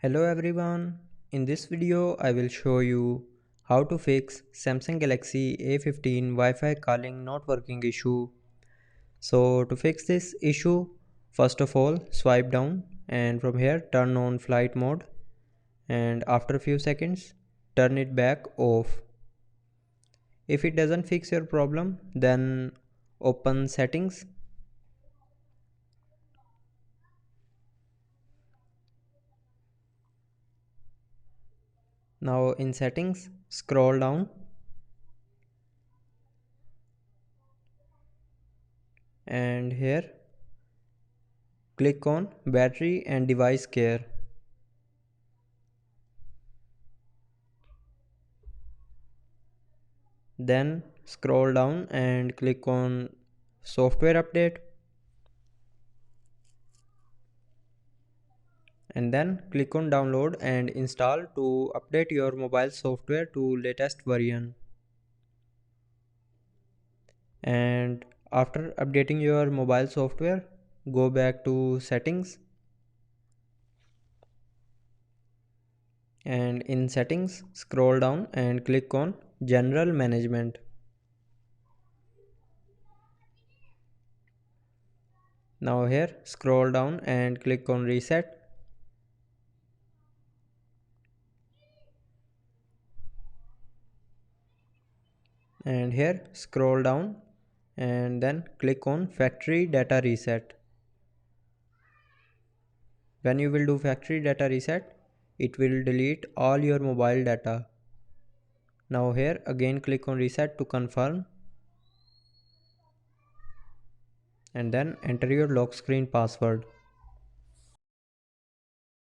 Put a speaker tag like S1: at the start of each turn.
S1: Hello everyone, in this video I will show you how to fix Samsung Galaxy A15 Wi-Fi calling not working issue. So to fix this issue, first of all swipe down and from here turn on flight mode, and after a few seconds turn it back off. If it doesn't fix your problem, then open settings. Now in settings scroll down and here click on battery and device care. Then scroll down and click on software update, and then click on download and install to update your mobile software to latest version. And after updating your mobile software, go back to settings, and in settings scroll down and click on general management. Now here scroll down and click on reset, and here scroll down and then click on factory data reset. When you will do factory data reset, it will delete all your mobile data. Now here again click on reset to confirm, and then enter your lock screen password.